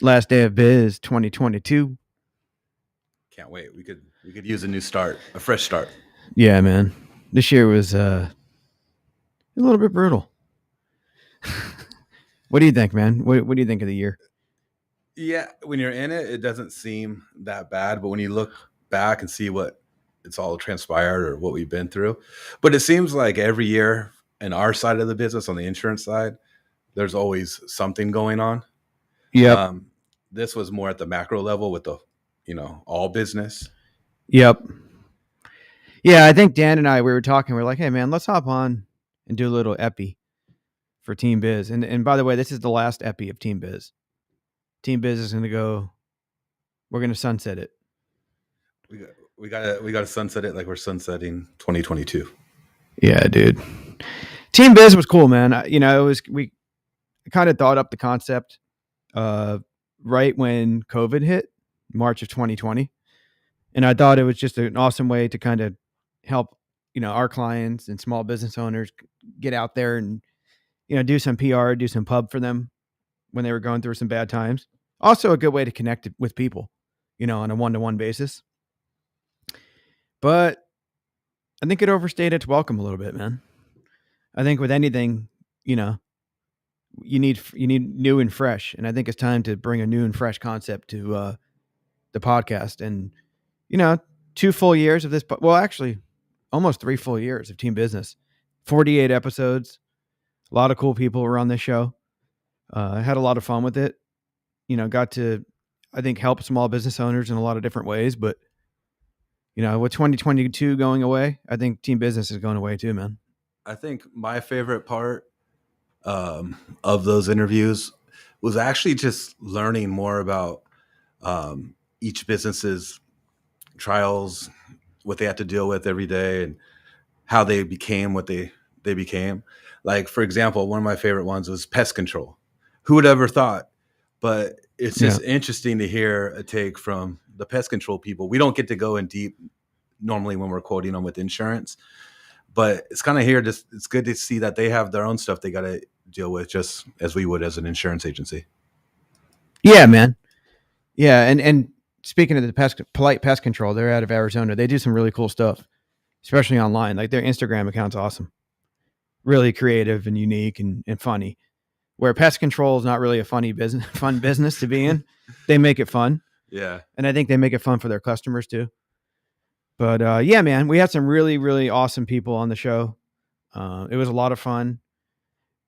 Last day of biz 2022. Can't wait. We could use a new start, a fresh start. Yeah, man. This year was a little bit brutal. What do you think, man? What do you think of the year? Yeah, when you're in it, it doesn't seem that bad, but when you look back and see what it's all transpired or what we've been through, but it seems like every year in our side of the business, on the insurance side, there's always something going on. Yep. Um, this was more at the macro level with the, all business. Yep. Yeah, I think Dan and I we were talking. We are like, hey, man, let's hop on and do a little epi for Team Biz. And by the way, this is the last epi of Team Biz. Team Biz is going to go. We're going to sunset it. We got to sunset it like we're sunsetting 2022. Yeah, dude. Team Biz was cool, man. It was we kind of thought up the concept right when COVID hit, March of 2020. And I thought it was just an awesome way to kind of help, our clients and small business owners get out there and, do some PR, do some pub for them when they were going through some bad times. Also a good way to connect with people, on a one-to-one basis. But I think it overstayed its welcome a little bit, man. I think with anything, you need new and fresh, and I think it's time to bring a new and fresh concept to the podcast. And 2 full years of this, well, actually, almost 3 full years of Team Business, 48 episodes. A lot of cool people were on this show. I had a lot of fun with it. Got to, I think, help small business owners in a lot of different ways. But with 2022 going away, I think Team Business is going away too, man. I think my favorite part of those interviews was actually just learning more about each business's trials, what they had to deal with every day, and how they became what they became. Like, for example, one of my favorite ones was pest control. Who would ever thought? But it's Yeah. just interesting to hear a take from the pest control people. We don't get to go in deep normally when we're quoting them with insurance, but it's kind of here. Just it's good to see that they have their own stuff they got to deal with, just as we would as an insurance agency. Yeah, man. Yeah, and speaking of the polite pest control, they're out of Arizona. They do some really cool stuff, especially online. Like their Instagram account's awesome, really creative and unique and funny. Where pest control is not really a fun business to be in, they make it fun, Yeah. and I think they make it fun for their customers too. But yeah, man, we had some really really awesome people on the show. It was a lot of fun,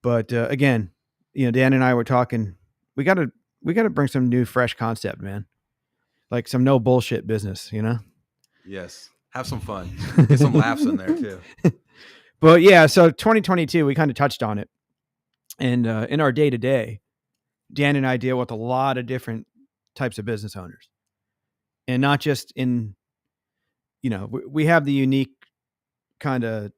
but again, Dan and I were talking. We gotta bring some new fresh concept, man. Like some no bullshit business, Yes. Have some fun. Get some laughs in there too. But yeah, so 2022, we kind of touched on it. And in our day to day, Dan and I deal with a lot of different types of business owners. And not just in, we have the unique kind of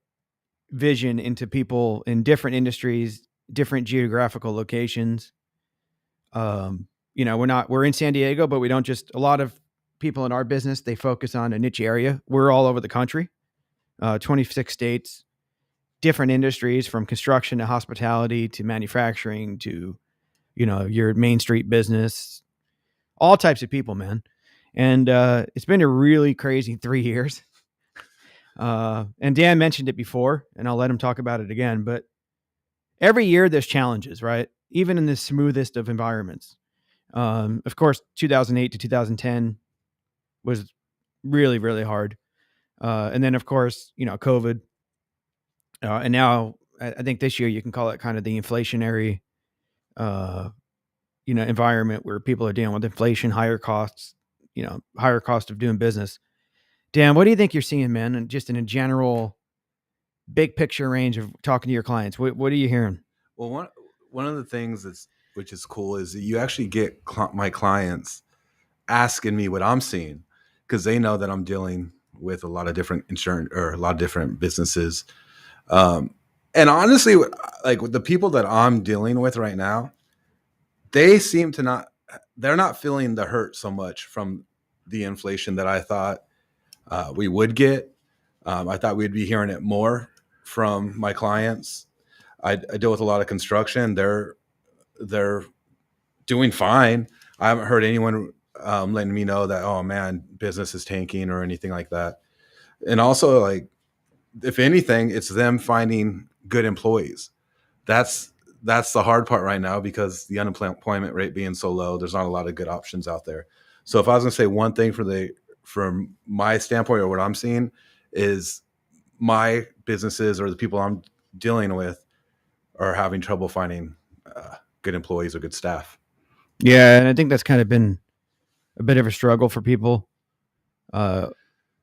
vision into people in different industries, different geographical locations. We're in San Diego, but we don't just, a lot of people in our business, they focus on a niche area. We're all over the country, 26 states, different industries from construction to hospitality to manufacturing to, your Main Street business, all types of people, man. And it's been a really crazy 3 years. And Dan mentioned it before, and I'll let him talk about it again. But every year there's challenges, right? Even in the smoothest of environments. Of course, 2008 to 2010 was really, really hard. And then, of course, COVID. And now I think this year you can call it kind of the inflationary, environment where people are dealing with inflation, higher costs, higher cost of doing business. Dan, what do you think you're seeing, man? And just in a general big picture range of talking to your clients, what are you hearing? Well, one of the things which is cool is that you actually get my clients asking me what I'm seeing, because they know that I'm dealing with a lot of different insurance or a lot of different businesses. And honestly, like with the people that I'm dealing with right now, they seem to they're not feeling the hurt so much from the inflation that I thought we would get. I thought we'd be hearing it more from my clients. I deal with a lot of construction. They're doing fine. I haven't heard anyone letting me know that, oh man, business is tanking or anything like that. And also, like, if anything, it's them finding good employees. That's that's the hard part right now because the unemployment rate being so low, there's not a lot of good options out there. So if I was gonna say one thing from my standpoint or what I'm seeing is my businesses or the people I'm dealing with are having trouble finding good employees or good staff. Yeah, and I think that's kind of been a bit of a struggle for people uh,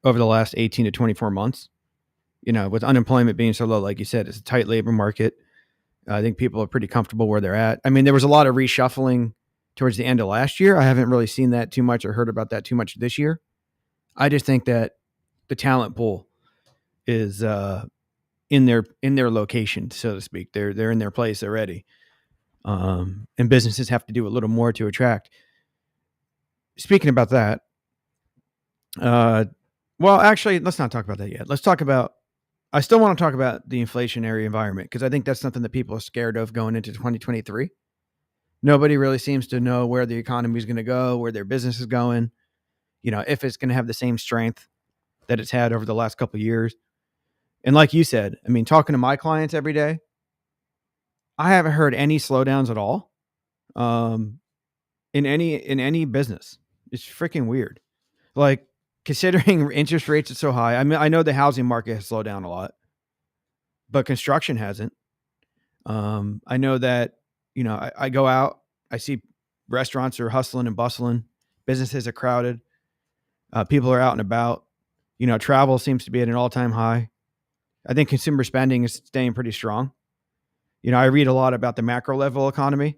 over the last 18 to 24 months. With unemployment being so low, like you said, it's a tight labor market. I think people are pretty comfortable where they're at. I mean, there was a lot of reshuffling towards the end of last year. I haven't really seen that too much or heard about that too much this year. I just think that the talent pool is in their location, so to speak. They're in their place already, and businesses have to do a little more to attract. Speaking about that, well, actually, let's not talk about that yet. Let's talk about. I still want to talk about the inflationary environment because I think that's something that people are scared of going into 2023. Nobody really seems to know where the economy is going to go, where their business is going. If it's going to have the same strength that it's had over the last couple of years. And like you said, I mean, talking to my clients every day, I haven't heard any slowdowns at all um, in any business. It's freaking weird. Like considering interest rates are so high. I mean, I know the housing market has slowed down a lot, but construction hasn't. I know that I go out, I see restaurants are hustling and bustling, businesses are crowded, people are out and about. Travel seems to be at an all-time high. I think consumer spending is staying pretty strong. I read a lot about the macro level economy.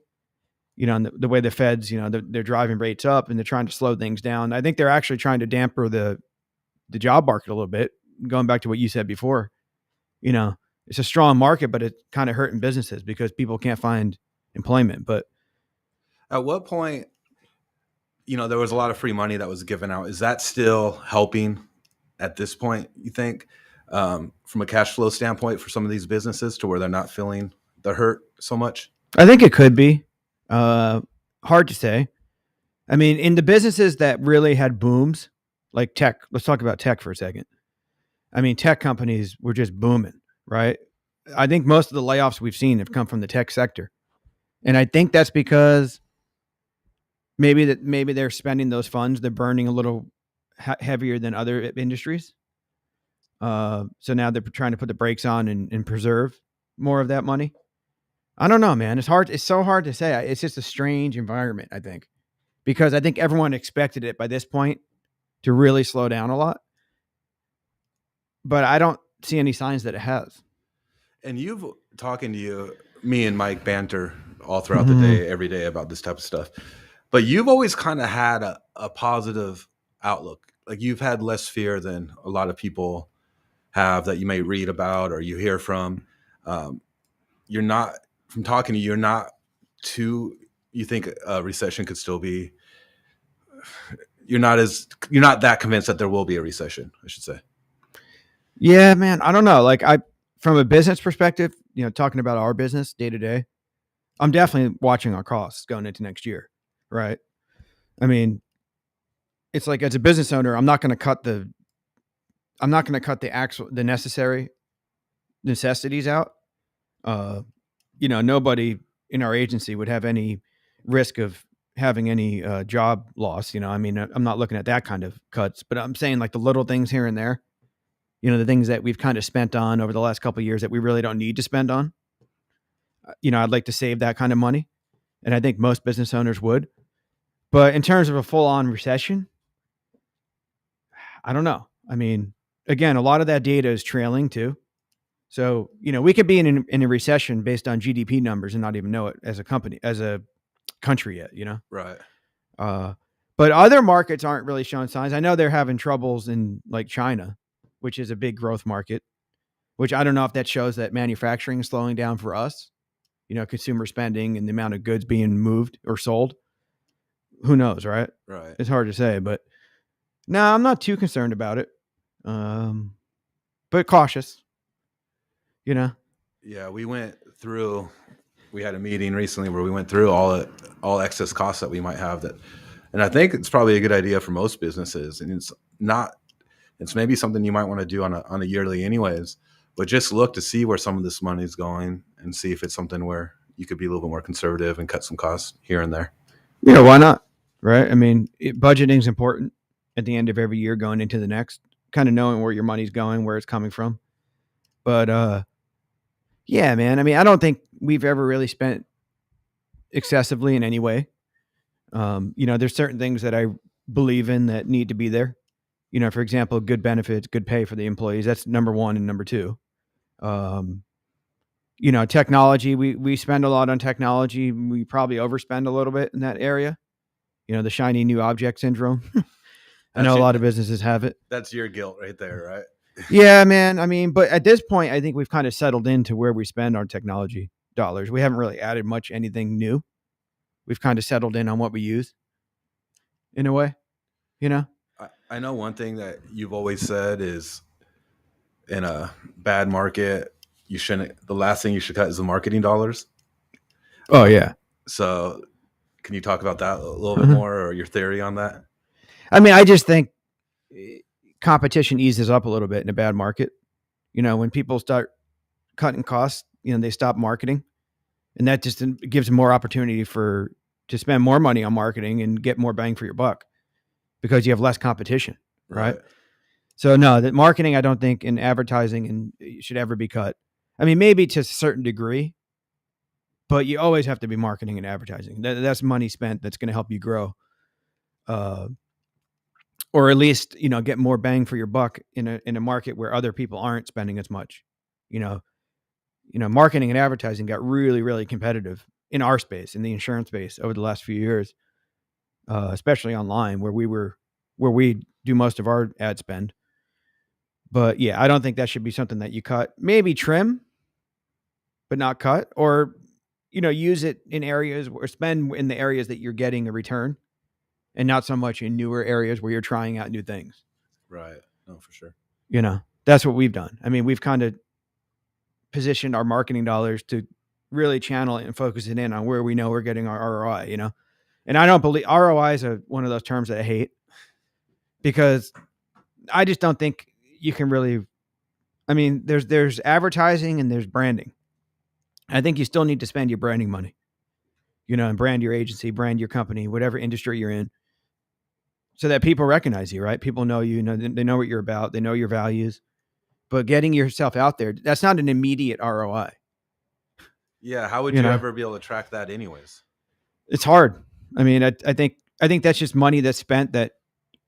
And the way the Feds, they're driving rates up and they're trying to slow things down. I think they're actually trying to damper the job market a little bit. Going back to what you said before, it's a strong market, but it's kind of hurting businesses because people can't find employment. But At what point, there was a lot of free money that was given out. Is that still helping at this point, you think, from a cash flow standpoint for some of these businesses to where they're not feeling the hurt so much? I think it could be hard to say. I mean, in the businesses that really had booms, like tech, let's talk about tech for a second. I mean, tech companies were just booming, right? I think most of the layoffs we've seen have come from the tech sector. And I think that's because maybe they're spending those funds, they're burning a little heavier than other industries. So now they're trying to put the brakes on and preserve more of that money. I don't know, man. It's hard. It's so hard to say. It's just a strange environment, I think, because I think everyone expected it by this point to really slow down a lot, but I don't see any signs that it has. And you've talking to me and Mike banter all throughout the Mhm. day, every day about this type of stuff. But you've always kind of had a positive outlook. Like you've had less fear than a lot of people have that you may read about or you hear from. Um, you're not from talking to you, you're not too. You think a recession could still be. You're not that convinced that there will be a recession, I should say. Yeah, man. I don't know. From a business perspective, talking about our business day to day, I'm definitely watching our costs going into next year. Right. I mean, it's like as a business owner, I'm not going to cut the necessary necessities out. Uh, nobody in our agency would have any risk of having any job loss. I mean, I'm not looking at that kind of cuts, but I'm saying like the little things here and there. The things that we've kind of spent on over the last couple of years that we really don't need to spend on. I'd like to save that kind of money, and I think most business owners would. But in terms of a full-on recession, I don't know. I mean, again, a lot of that data is trailing too. So, we could be in a recession based on GDP numbers and not even know it as a country yet. Right. Uh, but other markets aren't really showing signs. I know they're having troubles in like China, which is a big growth market, which I don't know if that shows that manufacturing is slowing down for us, consumer spending and the amount of goods being moved or sold. Who knows, right? Right. It's hard to say, but no, I'm not too concerned about it. But cautious. Yeah, we went through we had a meeting recently where we went through all excess costs that we might have that, and I think it's probably a good idea for most businesses. And it's maybe something you might want to do on a yearly anyways, but just look to see where some of this money is going and see if it's something where you could be a little bit more conservative and cut some costs here and there. Yeah, why not? Right? I mean, budgeting is important at the end of every year going into the next, kind of knowing where your money's going, where it's coming from. But yeah, man. I mean, I don't think we've ever really spent excessively in any way. There's certain things that I believe in that need to be there. For example, good benefits, good pay for the employees. That's number one, and number two. Technology. We spend a lot on technology. We probably overspend a little bit in that area. The shiny new object syndrome. I know a lot of businesses have it. That's your guilt right there, right? Yeah, man. I mean, but at this point, I think we've kind of settled into where we spend our technology dollars. We haven't really added much anything new. We've kind of settled in on what we use in a way, I know one thing that you've always said is in a bad market, the last thing you should cut is the marketing dollars. Oh, yeah. So can you talk about that a little bit more, or your theory on that? I mean, I just think competition eases up a little bit in a bad market. When people start cutting costs, they stop marketing, and that just gives them more opportunity to spend more money on marketing and get more bang for your buck because you have less competition, right? So no, that marketing, I don't think in advertising should ever be cut. I mean, maybe to a certain degree, but you always have to be marketing and advertising. That's money spent that's going to help you grow. Or at least, get more bang for your buck in a market where other people aren't spending as much. Marketing and advertising got really, really competitive in our space, in the insurance space over the last few years, especially online where we do most of our ad spend. But yeah, I don't think that should be something that you cut. Maybe trim, but not cut, or, use it in areas or spend in the areas that you're getting a return and not so much in newer areas where you're trying out new things. Right. No, for sure. That's what we've done. I mean, we've kind of positioned our marketing dollars to really channel it and focus it in on where we know we're getting our ROI, And I don't believe ROI is one of those terms that I hate because I just don't think you can really, I mean, there's advertising and there's branding. I think you still need to spend your branding money, and brand your agency, brand your company, whatever industry you're in, so that people recognize you, right? People know you, they know what you're about, they know your values. But getting yourself out there, that's not an immediate ROI. Yeah, how would you ever be able to track that anyways? It's hard. I mean, I think that's just money that's spent that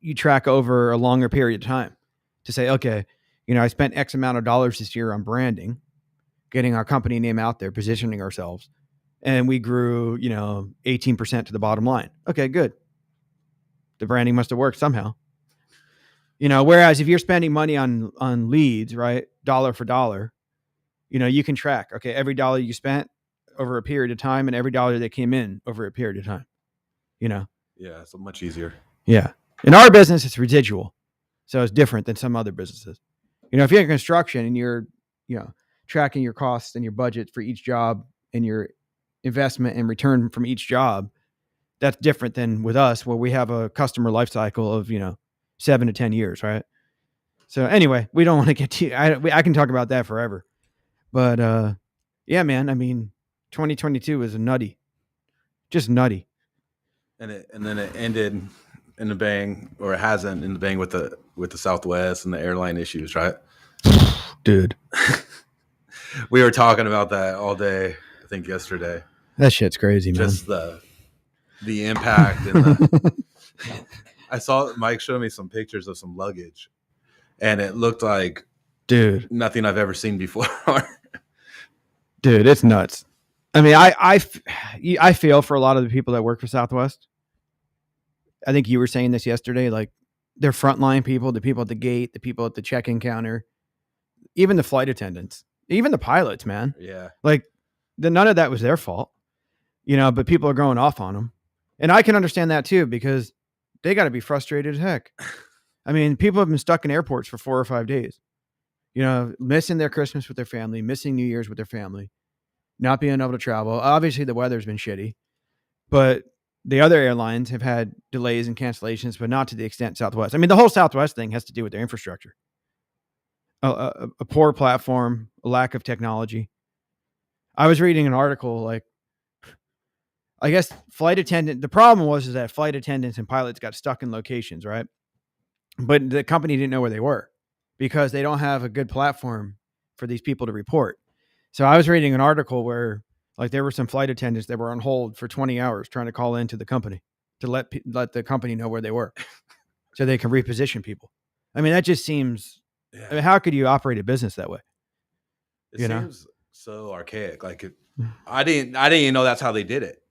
you track over a longer period of time to say, okay, I spent X amount of dollars this year on branding, getting our company name out there, positioning ourselves, and we grew, 18% to the bottom line. Okay, good. The branding must have worked somehow. Whereas if you're spending money on leads, right, dollar for dollar, you can track, okay, every dollar you spent over a period of time and every dollar that came in over a period of time, Yeah, it's much easier. Yeah. In our business, it's residual. So it's different than some other businesses. If you're in construction and you're, tracking your costs and your budget for each job and your investment and return from each job, that's different than with us where we have a customer life cycle of, 7 to 10 years, right? So anyway, we don't want to get to, I can talk about that forever. But yeah, man, I mean, 2022 was just nutty. And then it ended in the bang, or it hasn't in the bang with the Southwest and the airline issues, right? Dude. We were talking about that all day, I think yesterday. That shit's crazy, man. Just the impact and I saw Mike show me some pictures of some luggage, and it looked like, dude, nothing I've ever seen before. Dude, it's nuts. I mean, I feel for a lot of the people that work for Southwest. I think you were saying this yesterday, like they're frontline people, the people at the gate, the people at the check-in counter, even the flight attendants, even the pilots, man. Yeah. Like none of that was their fault, but people are going off on them. And I can understand that too, because they got to be frustrated as heck. I mean, people have been stuck in airports for 4 or 5 days, missing their Christmas with their family, missing New Year's with their family, not being able to travel. Obviously, the weather's been shitty, but the other airlines have had delays and cancellations, but not to the extent Southwest. I mean, the whole Southwest thing has to do with their infrastructure, a poor platform, a lack of technology. I was reading an article like, I guess the problem was that flight attendants and pilots got stuck in locations, right? But the company didn't know where they were because they don't have a good platform for these people to report. So I was reading an article where like there were some flight attendants that were on hold for 20 hours trying to call into the company to let the company know where they were so they can reposition people. I mean, that just seems, I mean, how could you operate a business that way? It seems so archaic. Like I didn't even know that's how they did it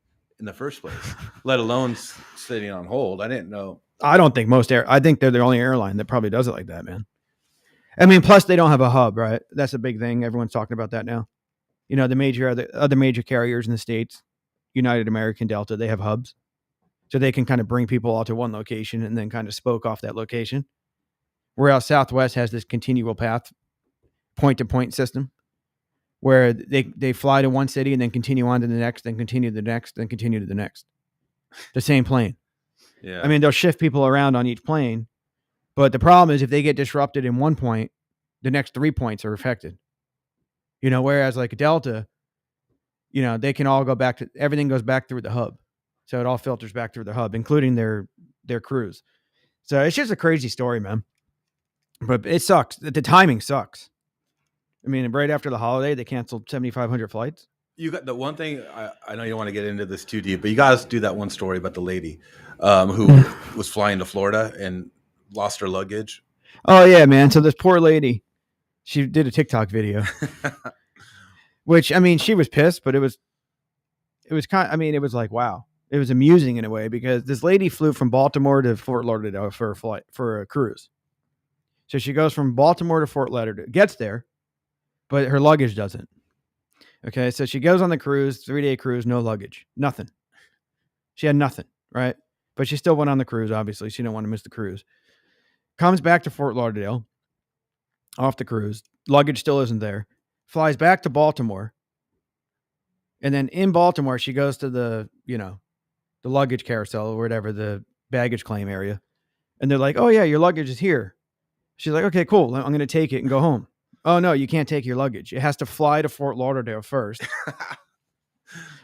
in the first place, let alone sitting on hold. I didn't know. I don't think I think they're the only airline that probably does it like that, man. I mean, plus they don't have a hub, right? That's a big thing. Everyone's talking about that now. You know, the other major carriers in the States, United, American, Delta, they have hubs. So they can kind of bring people all to one location and then kind of spoke off that location. Whereas Southwest has this continual path, point-to-point system where they fly to one city and then continue on to the next, then continue to the next, then continue to the next. The same plane. Yeah. I mean, they'll shift people around on each plane. But the problem is if they get disrupted in one point, the next 3 points are affected. You know, whereas like Delta, you know, they can all go back to, everything goes back through the hub. So it all filters back through the hub, including their crews. So it's just a crazy story, man. But it sucks. The timing sucks. I mean, right after the holiday, they canceled 7,500 flights. You got the one thing, I know you don't want to get into this too deep, but you guys do that one story about the lady who was flying to Florida and lost her luggage. Oh, yeah, man. So this poor lady, she did a TikTok video, which, I mean, she was pissed, but it was kind of, I mean, it was like, wow. It was amusing in a way because this lady flew from Baltimore to Fort Lauderdale for a cruise. So she goes from Baltimore to Fort Lauderdale, gets there, but her luggage doesn't. Okay, so she goes on the cruise, 3-day cruise, no luggage, nothing. She had nothing, right? But she still went on the cruise, obviously. She didn't want to miss the cruise. Comes back to Fort Lauderdale, off the cruise, luggage still isn't there. Flies back to Baltimore. And then in Baltimore, she goes to the luggage carousel or whatever, the baggage claim area. And they're like, oh, yeah, your luggage is here. She's like, okay, cool. I'm going to take it and go home. Oh, no, you can't take your luggage. It has to fly to Fort Lauderdale first.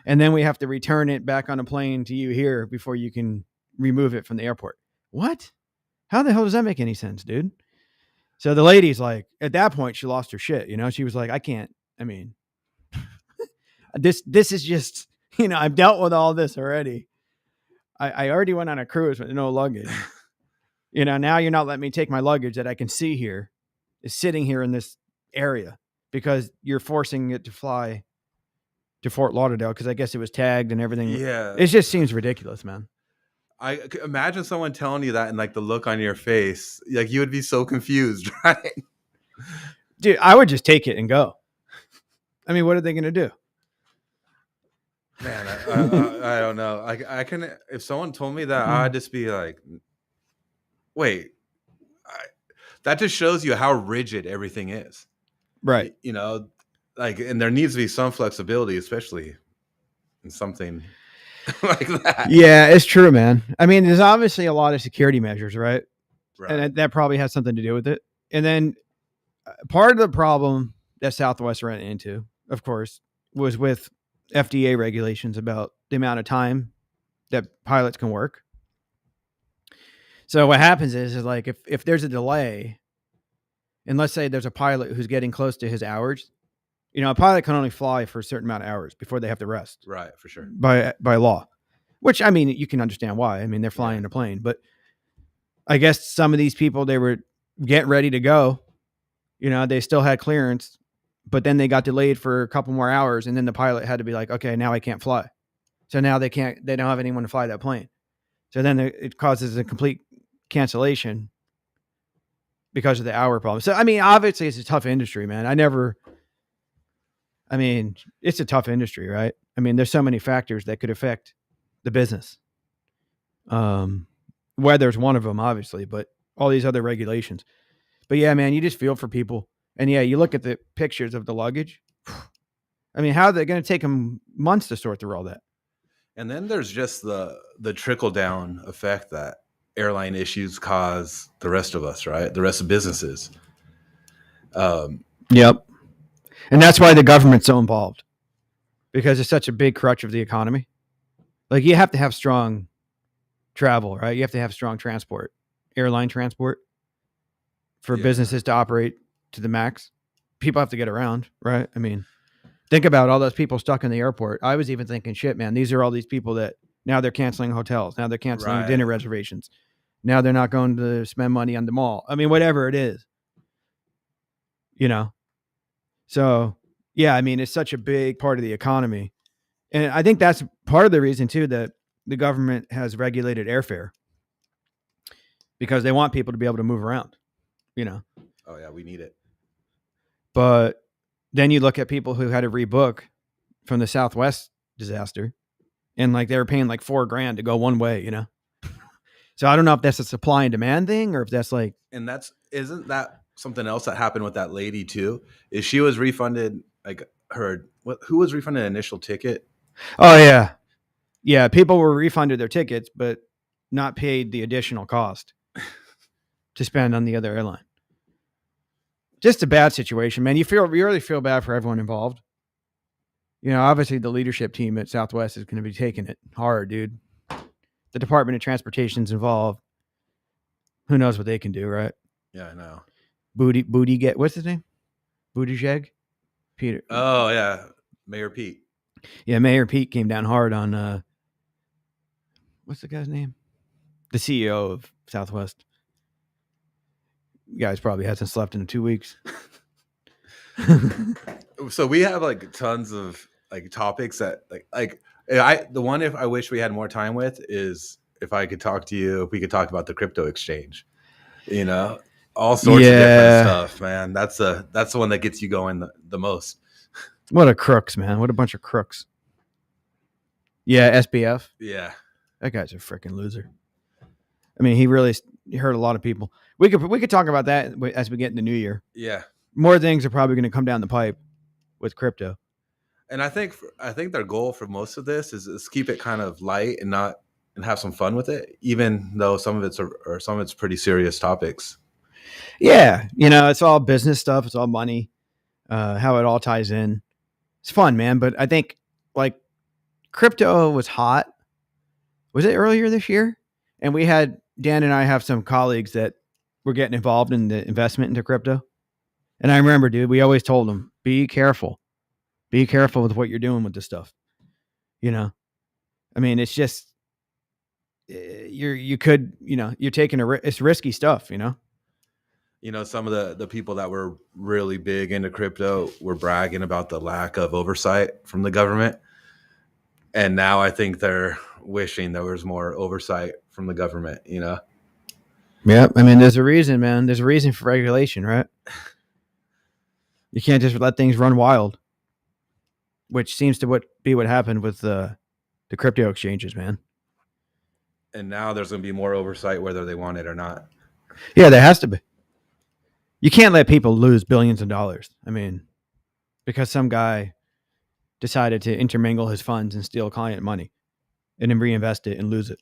And then we have to return it back on a plane to you here before you can remove it from the airport. What? How the hell does that make any sense, dude? So the lady's like, at that point, she lost her shit. You know, she was like, I can't. I mean, this is just, you know, I've dealt with all this already. I already went on a cruise with no luggage. You know, now you're not letting me take my luggage that I can see here is sitting here in this area because you're forcing it to fly to Fort Lauderdale because I guess it was tagged and everything. Yeah. It just seems ridiculous, man. I imagine someone telling you that and like the look on your face, like you would be so confused, right? Dude, I would just take it and go. I mean, what are they going to do? Man, I don't know. I can, if someone told me that, I'd just be like, wait, that just shows you how rigid everything is. Right. You know, like, and there needs to be some flexibility, especially in something like that. Yeah, it's true, man. I mean, there's obviously a lot of security measures, right? Right. And that probably has something to do with it. And then part of the problem that Southwest ran into, of course, was with FDA regulations about the amount of time that pilots can work. So what happens is like if there's a delay, and let's say there's a pilot who's getting close to his hours, you know, a pilot can only fly for a certain amount of hours before they have to rest. Right, for sure. By law. Which, I mean, you can understand why. I mean, they're flying a plane, but I guess some of these people, they were getting ready to go. You know, they still had clearance, but then they got delayed for a couple more hours, and then the pilot had to be like, okay, now I can't fly. So now they don't have anyone to fly that plane. So then it causes a complete cancellation because of the hour problem. So, I mean, obviously it's a tough industry, man. It's a tough industry, right? I mean, there's so many factors that could affect the business. Weather's one of them, obviously, but all these other regulations. But yeah, man, you just feel for people. And yeah, you look at the pictures of the luggage. I mean, how are they going to take them months to sort through all that? And then there's just the trickle down effect that airline issues cause the rest of us, right? The rest of businesses. Yep. And that's why the government's so involved, because it's such a big crutch of the economy. Like, you have to have strong travel, right? You have to have strong transport, airline transport for businesses to operate to the max. People have to get around, right? I mean, think about all those people stuck in the airport. I was even thinking, shit, man, these are all these people that now they're canceling hotels. Now they're canceling dinner reservations. Now they're not going to spend money on the mall. I mean, whatever it is, So, yeah, I mean, it's such a big part of the economy. And I think that's part of the reason, too, that the government has regulated airfare, because they want people to be able to move around, Oh, yeah, we need it. But then you look at people who had to rebook from the Southwest disaster, and like they were paying like $4,000 to go one way, So I don't know if that's a supply and demand thing, or if that's like, and isn't that something else that happened with that lady too? Is she was refunded, like who was refunded an initial ticket? oh yeah, people were refunded their tickets, but not paid the additional cost to spend on the other airline. Just a bad situation, man. You really feel bad for everyone involved. Obviously the leadership team at Southwest is going to be taking it hard, dude. The Department of Transportation's involved. Who knows what they can do, right? Yeah, I know. What's his name? Buttigieg? Peter. Oh yeah, Mayor Pete. Yeah, Mayor Pete came down hard on what's the guy's name? The CEO of Southwest. You guys probably hasn't slept in 2 weeks. So we have like tons of like topics that the one if I wish we had more time with is if I could talk to you, if we could talk about the crypto exchange, all sorts of different stuff, man. That's the one that gets you going the most. What a crooks, man. What a bunch of crooks. Yeah, SBF. Yeah. That guy's a freaking loser. I mean, he really hurt a lot of people. We could talk about that as we get in the new year. Yeah. More things are probably going to come down the pipe with crypto. And I think their goal for most of this is keep it kind of light and have some fun with it, even though some of it's pretty serious topics. Yeah, it's all business stuff. It's all money. How it all ties in. It's fun, man. But I think like crypto was hot. Was it earlier this year? And Dan and I have some colleagues that were getting involved in the investment into crypto. And I remember, dude, we always told them, be careful. Be careful with what you're doing with this stuff. I mean, it's just, you're taking it's risky stuff, Some of the people that were really big into crypto were bragging about the lack of oversight from the government. And now I think they're wishing there was more oversight from the government, Yeah. I mean, there's a reason, man. There's a reason for regulation, right? You can't just let things run wild, which seems to be what happened with the crypto exchanges, man. And now there's going to be more oversight whether they want it or not. Yeah, there has to be. You can't let people lose billions of dollars. I mean, because some guy decided to intermingle his funds and steal client money and then reinvest it and lose it.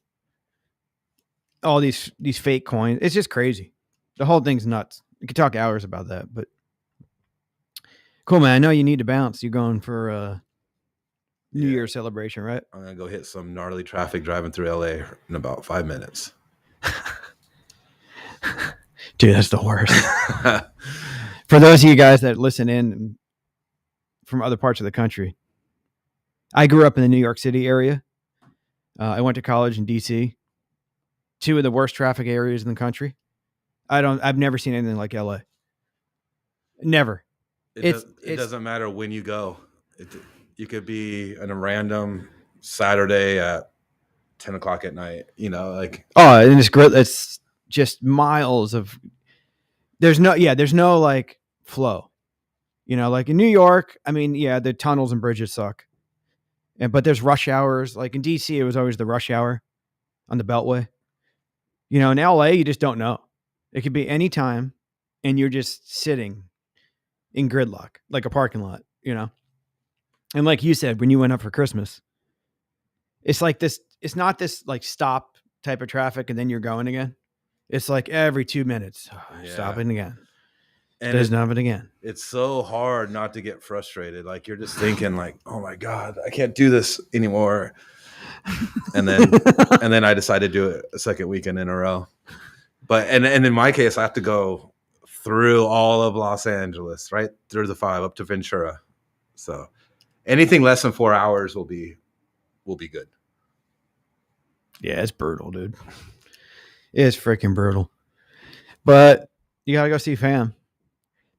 All these fake coins. It's just crazy. The whole thing's nuts. We could talk hours about that, but cool, man. I know you need to bounce. You're going for a New Year's celebration, right? I'm going to go hit some gnarly traffic driving through LA in about 5 minutes. Dude, that's the worst. For those of you guys that listen in from other parts of the country, I grew up in the New York City area. I went to college in DC. 2 of the worst traffic areas in the country. I've never seen anything like LA. Never. It doesn't matter when you go. You could be on a random Saturday at 10 o'clock at night, and it's just miles of, there's no like flow, like in New York. I mean, yeah, the tunnels and bridges suck. But there's rush hours. Like in DC, it was always the rush hour on the Beltway. In LA, you just don't know. It could be any time, and you're just sitting in gridlock, like a parking lot, And like you said, when you went up for Christmas, it's like this. It's not this like stop type of traffic and then you're going again. It's like every 2 minutes, Yeah. stopping again. And There's nothing again. it's so hard not to get frustrated. Like you're just thinking like, oh my God, I can't do this anymore. And then I decided to do it a second weekend in a row. But and in my case, I have to go through all of Los Angeles, right through the 5 up to Ventura. So anything less than 4 hours will be good. Yeah, it's brutal, dude. It's freaking brutal. But you gotta go see fam.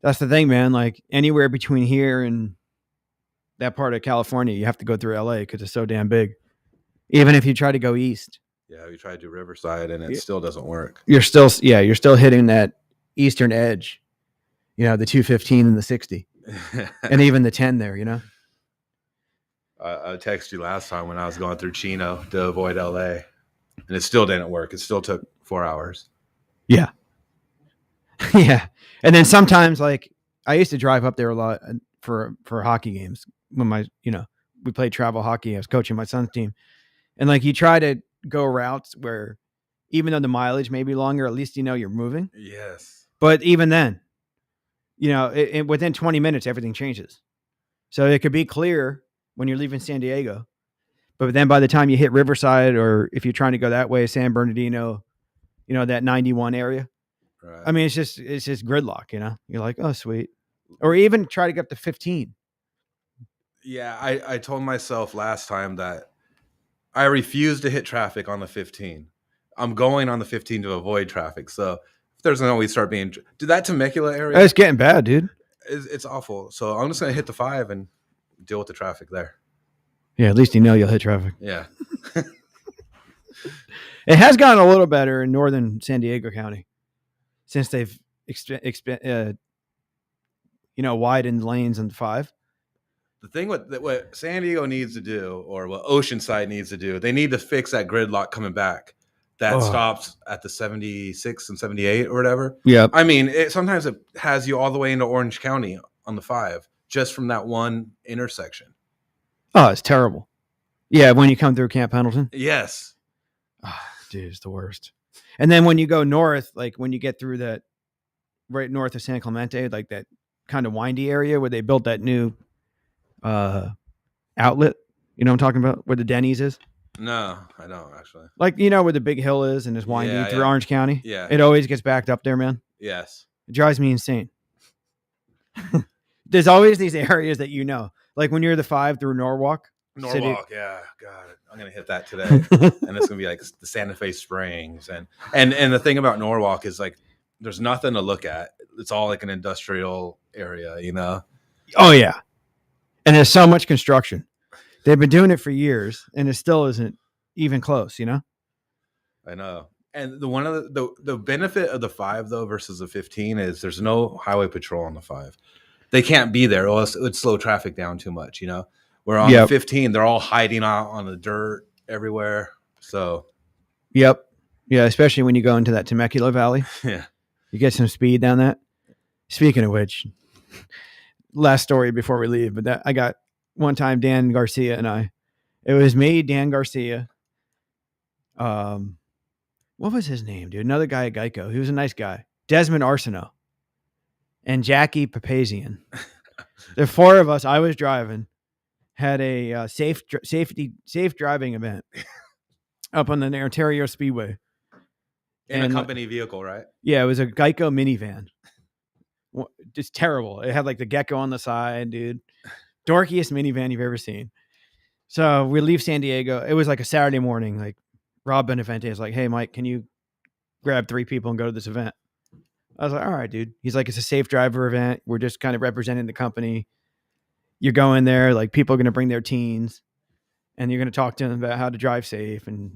That's the thing, man. Like anywhere between here and that part of California, you have to go through LA because it's so damn big. Even if you try to go east, Yeah, we tried to do Riverside and it still doesn't work. you're still hitting that eastern edge. You know, the 215 and the 60, and even the 10 there. You know. I texted you last time when I was going through Chino to avoid LA, and it still didn't work. It still took 4 hours. Yeah. Yeah. And then sometimes, like, I used to drive up there a lot for hockey games when we played travel hockey. I was coaching my son's team. And like, you try to go routes where even though the mileage may be longer, at least you're moving. Yes. But even then, within 20 minutes, everything changes. So it could be clear when you're leaving San Diego. But then by the time you hit Riverside, or if you're trying to go that way, San Bernardino, that 91 area. Right. I mean, it's just gridlock, You're like, oh, sweet. Or even try to get up to 15. Yeah, I told myself last time that I refuse to hit traffic on the 15. I'm going on the 15 to avoid traffic. So if there's no we start being to that Temecula area, It's getting bad, dude. It's awful. So I'm just gonna hit the 5 and deal with the traffic there. Yeah, at least you'll hit traffic. Yeah. It has gotten a little better in northern San Diego County since they've widened lanes in 5. The thing what San Diego needs to do, or what Oceanside needs to do, they need to fix that gridlock coming back that stops at the 76 and 78 or whatever. Yeah. I mean, sometimes it has you all the way into Orange County on the 5 just from that one intersection. Oh, it's terrible. Yeah, when you come through Camp Pendleton. Yes. Oh, dude, it's the worst. And then when you go north, like when you get through that right north of San Clemente, like that kind of windy area where they built that new outlet, you know what I'm talking about, where the Denny's is? No, I don't actually. Like, where the big hill is and it's windy through Orange County? Yeah. It always gets backed up there, man. Yes. It drives me insane. There's always these areas that like when you're the 5 through Norwalk. Norwalk, yeah. God, I'm going to hit that today. And it's going to be like the Santa Fe Springs. And the thing about Norwalk is like there's nothing to look at. It's all like an industrial area, Oh, yeah. And there's so much construction. They've been doing it for years, and it still isn't even close, I know. And one of the benefit of the 5 though versus the 15 is there's no highway patrol on the 5. They can't be there, or else it would slow traffic down too much, Where on the 15, they're all hiding out on the dirt everywhere. So, yep, yeah, especially when you go into that Temecula Valley. Yeah, you get some speed down that. Speaking of which, last story before we leave, but I got one time Dan Garcia and it was me, Dan Garcia. What was his name, dude? Another guy at Geico. He was a nice guy. Desmond Arsenault and Jackie Papazian. The 4 of us, I was driving, had a safe driving event up on the Ontario Speedway. In a company vehicle, right? Yeah, it was a Geico minivan. Just terrible. It had like the gecko on the side, dude. Dorkiest minivan you've ever seen. So we leave San Diego. It was like a Saturday morning. Like Rob Benevente is like, hey, Mike, can you grab 3 people and go to this event? I was like, all right, dude. He's like, it's a safe driver event. We're just kind of representing the company. You're going there, like people are going to bring their teens and you're going to talk to them about how to drive safe and,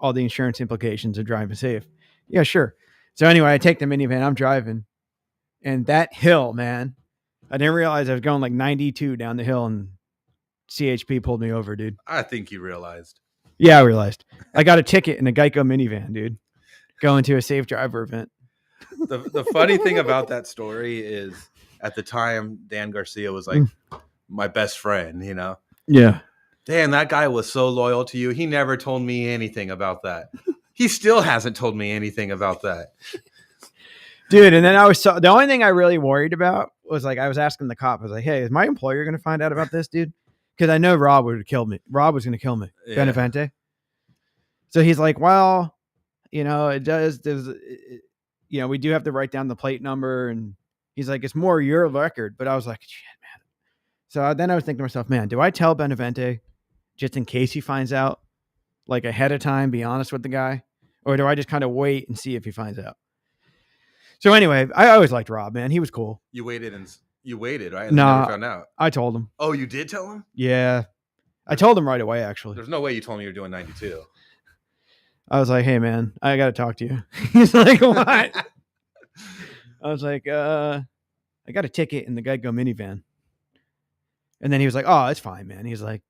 all the insurance implications of driving safe. Yeah, sure. So anyway, I take the minivan, I'm driving, and that hill, man, I didn't realize I was going like 92 down the hill, and CHP pulled me over, dude. I think you realized. Yeah, I realized. I got a ticket in a Geico minivan, dude, going to a safe driver event. The funny thing about that story is at the time, Dan Garcia was like my best friend, you know. Yeah. Damn, that guy was so loyal to you. He never told me anything about that. He still hasn't told me anything about that. Dude, and then the only thing I really worried about was like, I was asking the cop, I was like, hey, is my employer going to find out about this, dude? Because I know Rob would have killed me. Rob was going to kill me. Yeah. Benevente. So he's like, well, you know, we do have to write down the plate number. And he's like, it's more your record. But I was like, shit, man. So then I was thinking to myself, man, do I tell Benevente just in case he finds out, like ahead of time, be honest with the guy? Or do I just kind of wait and see if he finds out? So anyway, I always liked Rob, man. He was cool. You waited, right? And No, never found out. I told him. Oh, you did tell him? Yeah. I told him right away, actually. There's no way you told me you were doing 92. I was like, hey, man, I got to talk to you. He's like, what? I was like, I got a ticket in the Geico minivan. And then he was like, oh, it's fine, man. He's like,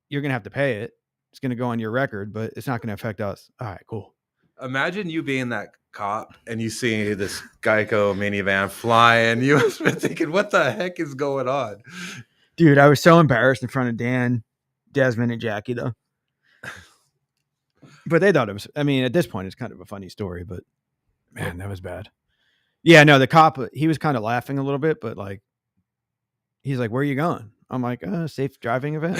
you're going to have to pay it. It's going to go on your record, but it's not going to affect us. All right, cool. Imagine you being that cop and you see this Geico minivan flying. You must have been thinking, what the heck is going on? Dude, I was so embarrassed in front of Dan, Desmond, and Jackie, though. But they thought it was, I mean, at this point, it's kind of a funny story, but man, that was bad. Yeah, no, the cop, he was kind of laughing a little bit, but like, he's like, where are you going? I'm like, safe driving event.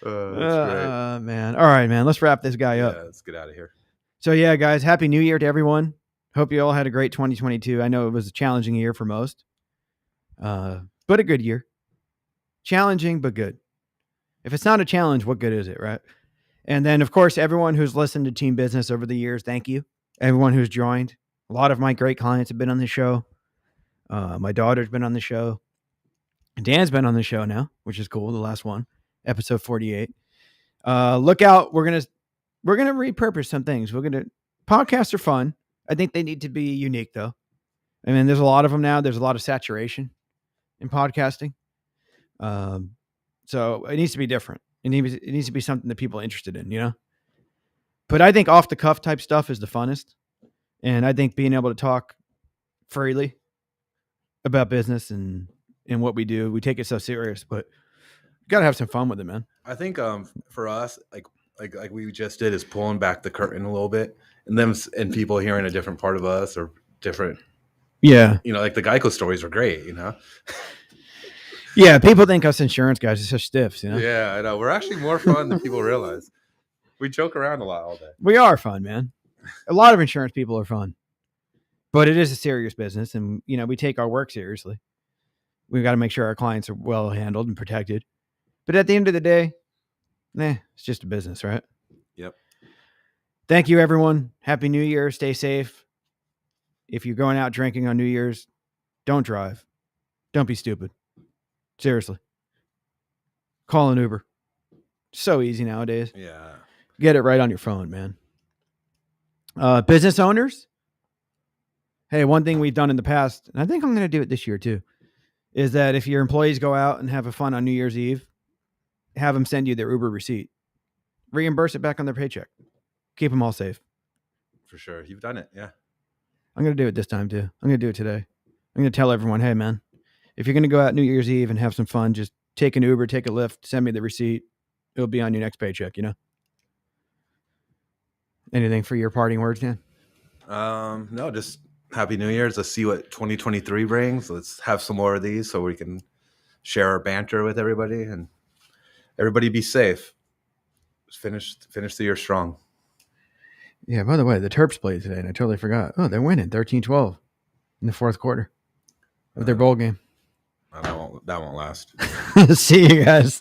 Man. All right, man. Let's wrap this guy up. Let's get out of here. So yeah, guys, Happy New Year to everyone. Hope you all had a great 2022. I know it was a challenging year for most, but a good year. Challenging, but good. If it's not a challenge, what good is it, right? And then, of course, everyone who's listened to Team Business over the years, thank you. Everyone who's joined. A lot of my great clients have been on the show. My daughter's been on the show. Dan's been on the show now, which is cool. The last one, episode 48. Look out. We're gonna repurpose some things. Podcasts are fun. I think they need to be unique, though. I mean, there's a lot of them now. There's a lot of saturation in podcasting. So it needs to be different. It needs to be something that people are interested in, you know? But I think off the cuff type stuff is the funnest. And I think being able to talk freely about business and what we do, we take it so serious, but you got to have some fun with it, man. I think for us, like we just did, is pulling back the curtain a little bit, and people hearing a different part of us or different. Yeah. You know, like the Geico stories are great, you know? Yeah, people think us insurance guys are such stiffs, you know? Yeah, I know. We're actually more fun than people realize. We joke around a lot all day. We are fun, man. A lot of insurance people are fun. But it is a serious business, and, you know, we take our work seriously. We've got to make sure our clients are well handled and protected. But at the end of the day, it's just a business, right? Yep. Thank you, everyone. Happy New Year. Stay safe. If you're going out drinking on New Year's, don't drive. Don't be stupid. Seriously. Call an Uber. So easy nowadays. Yeah. Get it right on your phone, man. Business owners. Hey, one thing we've done in the past, and I think I'm going to do it this year too, is that if your employees go out and have a fun on New Year's Eve, have them send you their Uber receipt. Reimburse it back on their paycheck. Keep them all safe. For sure. You've done it. Yeah. I'm going to do it this time too. I'm going to do it today. I'm going to tell everyone, hey, man, if you're going to go out New Year's Eve and have some fun, just take an Uber, take a Lyft, send me the receipt. It'll be on your next paycheck, you know? Anything for your parting words, Dan? No, just Happy New Year's. Let's see what 2023 brings. Let's have some more of these so we can share our banter with everybody, and everybody be safe. Finish the year strong. Yeah, by the way, the Terps played today, and I totally forgot. Oh, they're winning 13-12 in the fourth quarter of their bowl game. That won't last. See you guys.